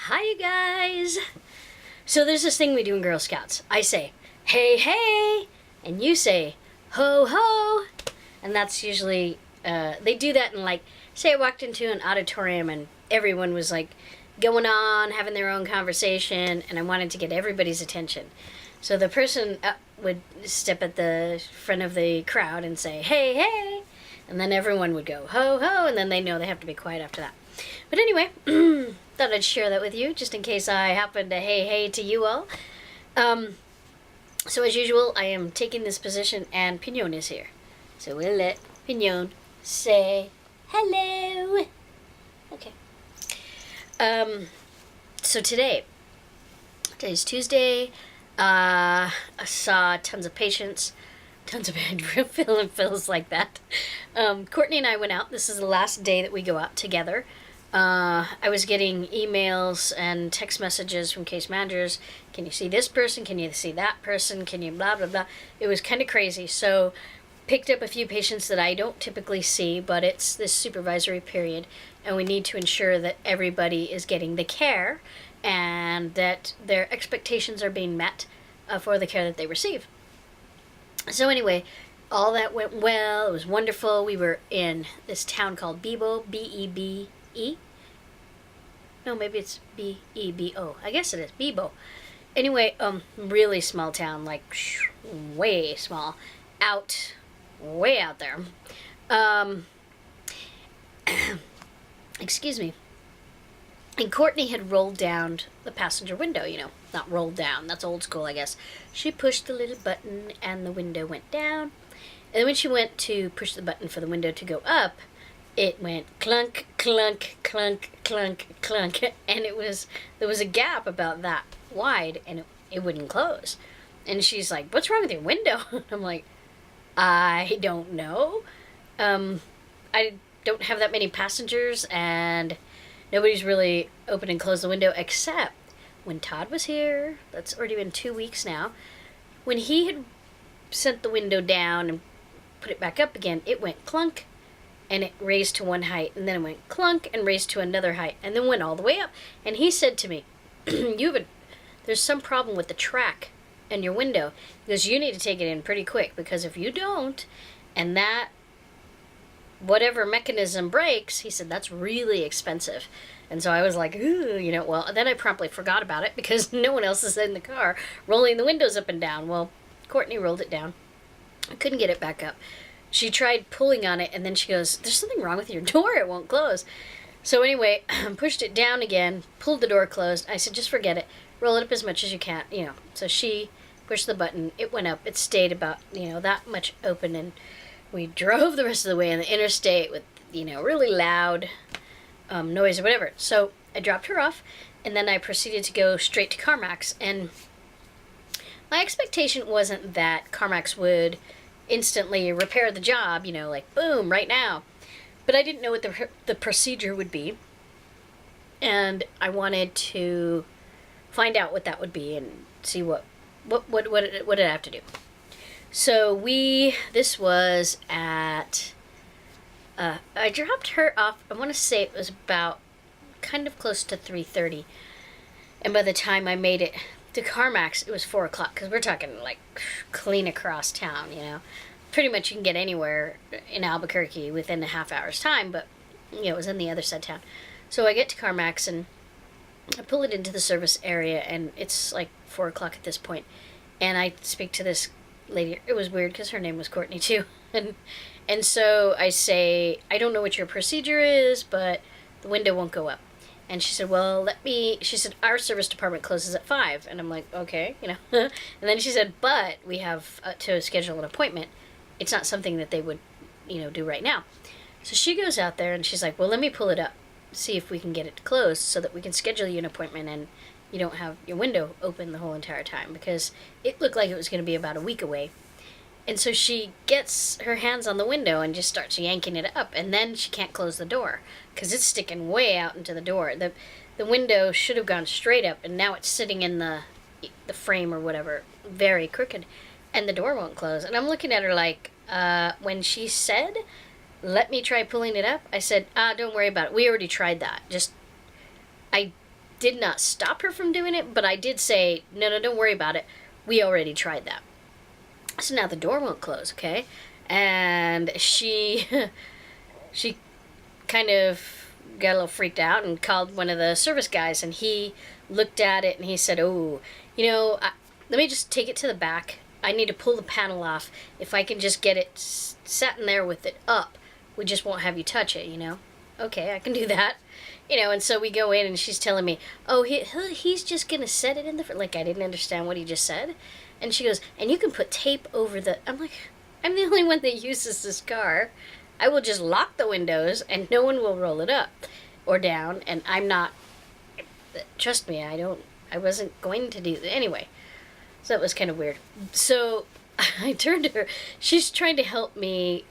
Hi, you guys. So there's this thing we do in Girl Scouts. I say, hey, hey, and you say, ho, ho. And that's usually, they do that in like, say I walked into an auditorium and everyone was like going on, having their own conversation, and I wanted to get everybody's attention. So the person would step at the front of the crowd and say, hey, hey. And then everyone would go, ho, ho, and then they know they have to be quiet after that. But anyway, thought I'd share that with you, just in case I happen to hey, hey to you all. So as usual, I am taking this position, and Pignon is here. So we'll let Pignon say hello. Okay. So today's Tuesday. I saw tons of patients. Tons of bad feels like that. Courtney and I went out. This is the last day that we go out together. I was getting emails and text messages from case managers. Can you see this person? Can you see that person? Can you blah, blah, blah. It was kind of crazy. So picked up a few patients that I don't typically see, but it's this supervisory period, and we need to ensure that everybody is getting the care and that their expectations are being met for the care that they receive. So anyway, all that went well. It was wonderful. We were in this town called Bebo, B-E-B-E. No, maybe it's B-E-B-O. I guess it is, Bebo. Anyway, really small town, like way small. Way out there. Excuse me. And Courtney had rolled down the passenger window, not rolled down, that's old school, I guess. She pushed the little button and the window went down. And when she went to push the button for the window to go up, it went clunk, clunk, clunk, clunk, clunk. And there was a gap about that wide, and it wouldn't close. And she's like, what's wrong with your window? And I'm like, I don't know. I don't have that many passengers, and nobody's really opened and closed the window except when Todd was here. That's already been 2 weeks now. When he had sent the window down and put it back up again, it went clunk and it raised to one height, and then it went clunk and raised to another height, and then went all the way up. And he said to me, there's some problem with the track in your window, because you need to take it in pretty quick, because if you don't, and that whatever mechanism breaks, he said, that's really expensive. And so I was like, ooh, well, then I promptly forgot about it because no one else is in the car rolling the windows up and down. Well, Courtney rolled it down. I couldn't get it back up. She tried pulling on it, and then she goes, there's something wrong with your door. It won't close. So anyway, pushed it down again, pulled the door closed. I said, just forget it. Roll it up as much as you can, So she pushed the button. It went up. It stayed about, that much open, and we drove the rest of the way on the interstate with, really loud noise or whatever. So I dropped her off, and then I proceeded to go straight to CarMax. And my expectation wasn't that CarMax would instantly repair the job, like boom, right now. But I didn't know what the procedure would be, and I wanted to find out what that would be and see what did I have to do. So this was at, I dropped her off, I want to say it was about kind of close to 3:30. And by the time I made it to CarMax, it was 4 o'clock, because we're talking like clean across town, Pretty much you can get anywhere in Albuquerque within a half hour's time, but, it was in the other side of town. So I get to CarMax, and I pull it into the service area, and it's like 4 o'clock at this point. And I speak to this lady. It was weird because her name was Courtney too. And so I say, I don't know what your procedure is, but the window won't go up. And she said, well, she said, our service department closes at 5. And I'm like, okay, And then she said, but we have to schedule an appointment. It's not something that they would, do right now. So she goes out there, and she's like, well, let me pull it up, see if we can get it closed so that we can schedule you an appointment, and you don't have your window open the whole entire time, because it looked like it was going to be about a week away. And so she gets her hands on the window and just starts yanking it up, and then she can't close the door because it's sticking way out into the door. The window should have gone straight up, and now it's sitting in the frame or whatever, very crooked, and the door won't close. And I'm looking at her like, when she said, let me try pulling it up, I said, don't worry about it. We already tried that. I did not stop her from doing it, but I did say, no, don't worry about it. We already tried that. So now the door won't close, okay? And she she kind of got a little freaked out and called one of the service guys, and he looked at it and he said, oh, let me just take it to the back. I need to pull the panel off. If I can just get it sat in there with it up, we just won't have you touch it, Okay, I can do that. And so we go in and she's telling me, oh, he's just going to set it in the... Like, I didn't understand what he just said. And she goes, and you can put tape over the... I'm like, I'm the only one that uses this car. I will just lock the windows and no one will roll it up or down. And I'm not... Trust me, I wasn't going to do... Anyway, so that was kind of weird. So I turned to her. She's trying to help me.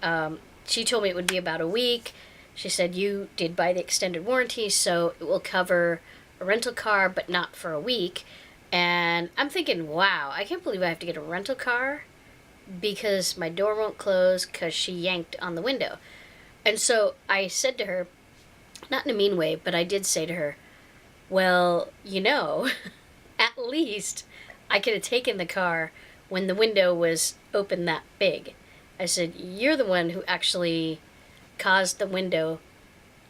She told me it would be about a week. She said, you did buy the extended warranty, so it will cover a rental car, but not for a week. And I'm thinking, wow, I can't believe I have to get a rental car because my door won't close because she yanked on the window. And so I said to her, not in a mean way, but I did say to her, well, at least I could have taken the car when the window was open that big. I said, you're the one who actually caused the window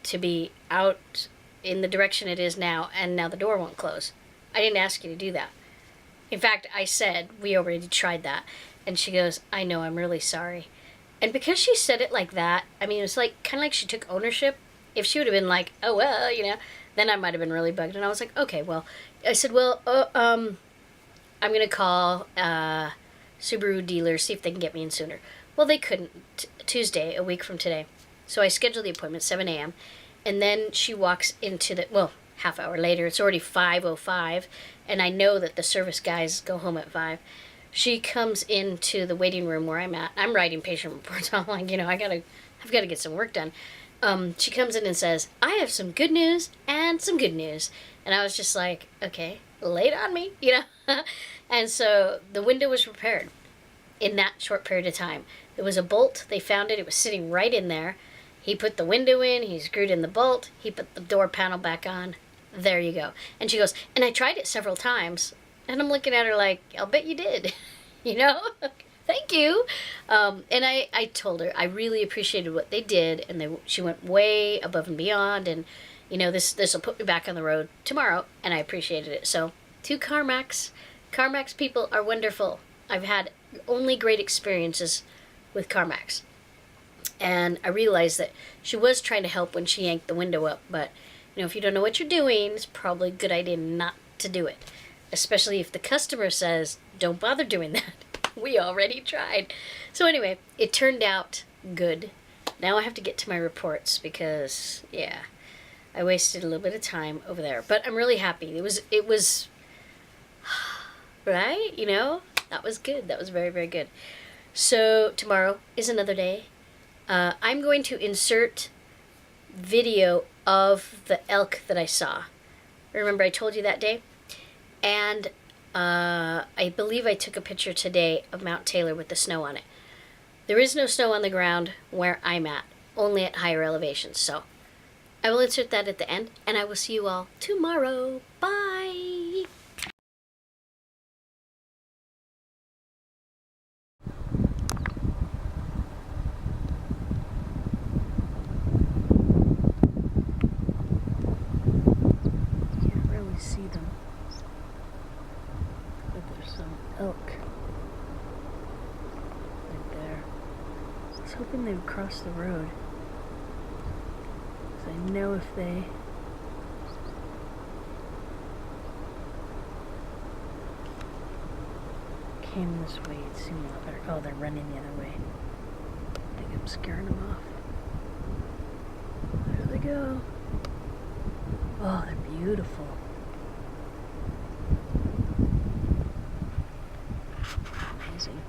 to be out in the direction it is now, and now the door won't close. I didn't ask you to do that. In fact, I said, we already tried that. And she goes, I know, I'm really sorry. And because she said it like that, I mean, it was like, kind of like she took ownership. If she would have been like, oh, well, then I might have been really bugged. And I was like, okay, well, I said, well, I'm going to call Subaru dealer, see if they can get me in sooner. Well, they couldn't. Tuesday, a week from today. So I scheduled the appointment, 7 a.m. And then she walks into half hour later. It's already 5:05. And I know that the service guys go home at 5. She comes into the waiting room where I'm at. I'm writing patient reports. I'm like, I've got to get some work done. She comes in and says, I have some good news and some good news. And I was just like, okay, lay it on me, And so the window was repaired in that short period of time. There was a bolt. They found it. It was sitting right in there. He put the window in. He screwed in the bolt. He put the door panel back on. There you go. And she goes, and I tried it several times. And I'm looking at her like, I'll bet you did. Thank you. And I told her I really appreciated what they did. And she went way above and beyond. And, this will put me back on the road tomorrow. And I appreciated it. So, to CarMax. CarMax people are wonderful. I've had only great experiences with CarMax. And I realized that she was trying to help when she yanked the window up. But, if you don't know what you're doing, it's probably a good idea not to do it. Especially if the customer says, don't bother doing that. We already tried. So anyway, it turned out good. Now I have to get to my reports because, I wasted a little bit of time over there. But I'm really happy. It was, right? That was good. That was very, very good. So tomorrow is another day. I'm going to insert video of the elk that I saw. Remember I told you that day? And I believe I took a picture today of Mount Taylor with the snow on it. There is no snow on the ground where I'm at, only at higher elevations. So I will insert that at the end, and I will see you all tomorrow. Bye! See them, but there's some elk right there. I was hoping they would cross the road, because I know if they came this way, it'd seem a lot better. Oh, they're running the other way. I think I'm scaring them off. There they go. Oh, they're beautiful. Amazing.